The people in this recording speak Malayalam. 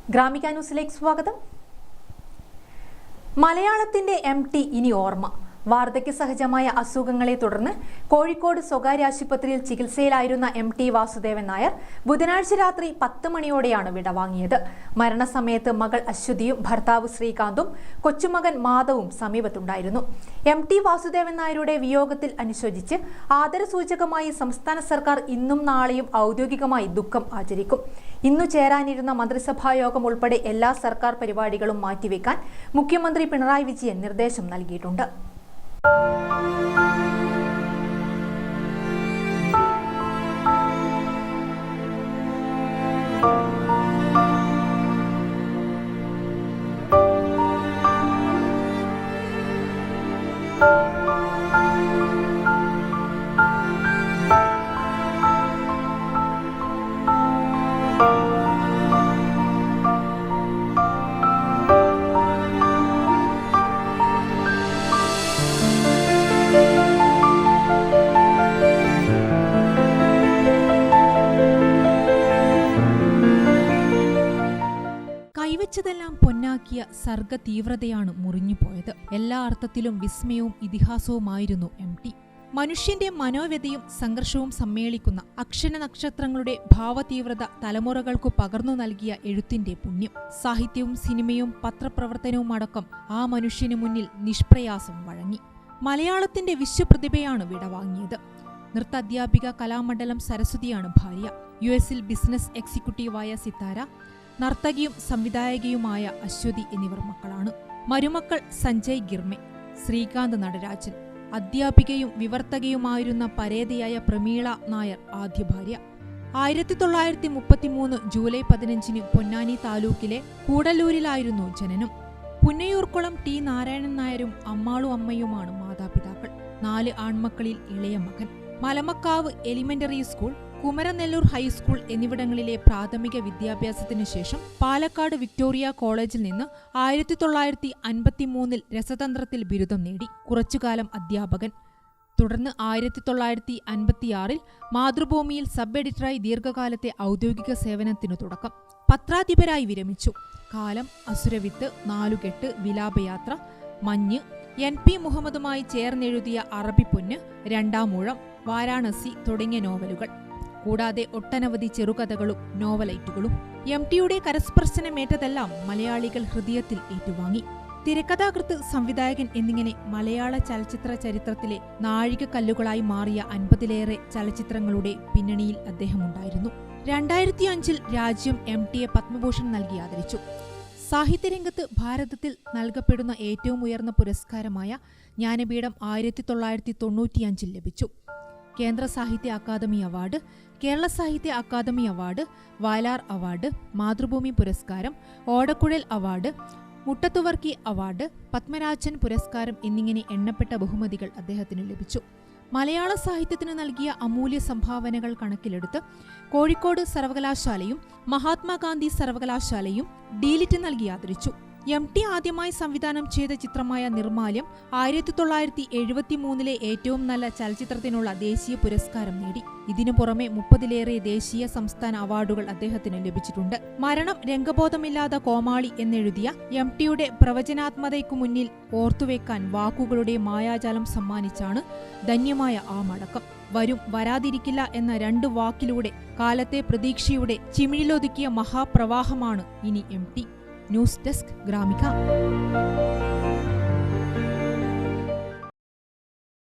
ഗ്രാമിക ന്യൂസിലേക്ക് സ്വാഗതം. മലയാളത്തിന്റെ MT ഇനി ഓർമ്മ. വാർദ്ധക്യ സഹജമായ അസുഖങ്ങളെ തുടർന്ന് കോഴിക്കോട് സ്വകാര്യ ആശുപത്രിയിൽ ചികിത്സയിലായിരുന്ന MT വാസുദേവൻ നായർ ബുധനാഴ്ച രാത്രി 10 മണിയോടെയാണ് വിടവാങ്ങിയത്. മരണസമയത്ത് മകൾ അശ്വതിയും ഭർത്താവ് ശ്രീകാന്തും കൊച്ചുമകൻ മാധവും സമീപത്തുണ്ടായിരുന്നു. MT വാസുദേവൻ നായരുടെ വിയോഗത്തിൽ അനുശോചിച്ച് ആദരസൂചകമായി സംസ്ഥാന സർക്കാർ ഇന്നും നാളെയും ഔദ്യോഗികമായി ദുഃഖം ആചരിക്കും. ഇന്നു ചേരാനിരുന്ന മന്ത്രിസഭാ യോഗം ഉൾപ്പെടെ എല്ലാ സർക്കാർ പരിപാടികളും മാറ്റിവെക്കാൻ മുഖ്യമന്ത്രി പിണറായി വിജയൻ നിർദ്ദേശം നൽകിയിട്ടുണ്ട്. കൈവച്ചതെല്ലാം പൊന്നാക്കിയ സർഗ തീവ്രതയാണ് മുറിഞ്ഞുപോയത്. എല്ലാ അർത്ഥത്തിലും വിസ്മയവും ഇതിഹാസവുമായിരുന്നു MT. മനുഷ്യന്റെ മനോവ്യതയും സംഘർഷവും സമ്മേളിക്കുന്ന അക്ഷര നക്ഷത്രങ്ങളുടെ ഭാവതീവ്രത തലമുറകൾക്കു പകർന്നു നൽകിയ എഴുത്തിന്റെ പുണ്യം. സാഹിത്യവും സിനിമയും പത്രപ്രവർത്തനവും അടക്കം ആ മനുഷ്യനു മുന്നിൽ നിഷ്പ്രയാസം വഴങ്ങി. മലയാളത്തിന്റെ വിശ്വപ്രതിഭയാണ് വിടവാങ്ങിയത്. നൃത്താധ്യാപിക കലാമണ്ഡലം സരസ്വതിയാണ് ഭാര്യ. US ബിസിനസ് എക്സിക്യൂട്ടീവായ സിത്താര, നർത്തകിയും സംവിധായകയുമായ അശ്വതി എന്നിവർ മക്കളാണ്. മരുമക്കൾ സഞ്ജയ് ഗിർമെ, ശ്രീകാന്ത് നടരാജൻ, അധ്യാപികയും വിവർത്തകയുമായിരുന്ന പരേതയായ പ്രമീള നായർ ആദ്യ ഭാര്യ. 1933 ജൂലൈ 15 പൊന്നാനി താലൂക്കിലെ കൂടല്ലൂരിലായിരുന്നു ജനനം. പുന്നയൂർക്കുളം T നാരായണൻ നായരും അമ്മാളു അമ്മയുമാണ് മാതാപിതാക്കൾ. 4 ആൺമക്കളിൽ ഇളയ മകൻ. Malamakkavu elementary school, Kumaranellur high school എന്നിവിടങ്ങളിലെ പ്രാഥമിക വിദ്യാഭ്യാസത്തിനു ശേഷം പാലക്കാട് വിക്ടോറിയ കോളേജിൽ നിന്ന് 1953 രസതന്ത്രത്തിൽ ബിരുദം നേടി. കുറച്ചുകാലം അധ്യാപകൻ. തുടർന്ന് 1956 മാതൃഭൂമിയിൽ സബ് എഡിറ്ററായി ദീർഘകാലത്തെ ഔദ്യോഗിക സേവനത്തിനു തുടക്കം. പത്രാധിപരായി വിരമിച്ചു. കാലം, അസുരവിത്ത്, നാലുകെട്ട്, വിലാപയാത്ര, മഞ്ഞ്, NP മുഹമ്മദുമായി ചേർന്നെഴുതിയ അറബിപ്പൊന്ന്, രണ്ടാമൂഴം, വാരാണസി തുടങ്ങിയ നോവലുകൾ. കൂടാതെ ഒട്ടനവധി ചെറുകഥകളും നോവലൈറ്റുകളും. MTയുടെ കരസ്പർശനമേറ്റതെല്ലാം മലയാളികൾ ഹൃദയത്തിൽ ഏറ്റുവാങ്ങി. തിരക്കഥാകൃത്ത്, സംവിധായകൻ എന്നിങ്ങനെ മലയാള ചലച്ചിത്ര ചരിത്രത്തിലെ നാഴികക്കല്ലുകളായി മാറിയ 50-ലേറെ ചലച്ചിത്രങ്ങളുടെ പിന്നണിയിൽ അദ്ദേഹമുണ്ടായിരുന്നു. 2005 രാജ്യം MTയെ പത്മഭൂഷൺ നൽകി ആദരിച്ചു. സാഹിത്യരംഗത്ത് ഭാരതത്തിൽ നൽകപ്പെടുന്ന ഏറ്റവും ഉയർന്ന പുരസ്കാരമായ ജ്ഞാനപീഠം 1995 ലഭിച്ചു. കേന്ദ്ര സാഹിത്യ academy award, Kerala Sahitya academy award, Vayalar award, Mathrubhumi പുരസ്കാരം, ഓടക്കുഴൽ അവാർഡ്, മുട്ടത്തുവർക്കി അവാർഡ്, പത്മരാജൻ പുരസ്കാരം എന്നിങ്ങനെ എണ്ണപ്പെട്ട ബഹുമതികൾ അദ്ദേഹത്തിന് ലഭിച്ചു. മലയാള സാഹിത്യത്തിന് നൽകിയ അമൂല്യ സംഭാവനകൾ കണക്കിലെടുത്ത് കോഴിക്കോട് സർവകലാശാലയും മഹാത്മാഗാന്ധി സർവകലാശാലയും ഡീലിറ്റ് നൽകി ആദരിച്ചു. MT ആദ്യമായി സംവിധാനം ചെയ്ത ചിത്രമായ നിർമാല്യം 1973 ഏറ്റവും നല്ല ചലച്ചിത്രത്തിനുള്ള ദേശീയ പുരസ്കാരം നേടി. ഇതിനു പുറമെ 30-ലേറെ ദേശീയ സംസ്ഥാന അവാർഡുകൾ അദ്ദേഹത്തിന് ലഭിച്ചിട്ടുണ്ട്. മരണം രംഗബോധമില്ലാത്ത കോമാളി എന്നെഴുതിയ MTയുടെ പ്രവചനാത്മകതയ്ക്കു മുന്നിൽ ഓർത്തുവെക്കാൻ വാക്കുകളുടെ മായാജാലം സമ്മാനിച്ചാണ് ധന്യമായ ആ മടക്കം. വരും വരാതിരിക്കില്ല എന്ന 2 വാക്കിലൂടെ കാലത്തെ പ്രതീക്ഷയുടെ ചിമിഴിലൊതുക്കിയ മഹാപ്രവാഹമാണ് ഇനി MT. News desk Gramika.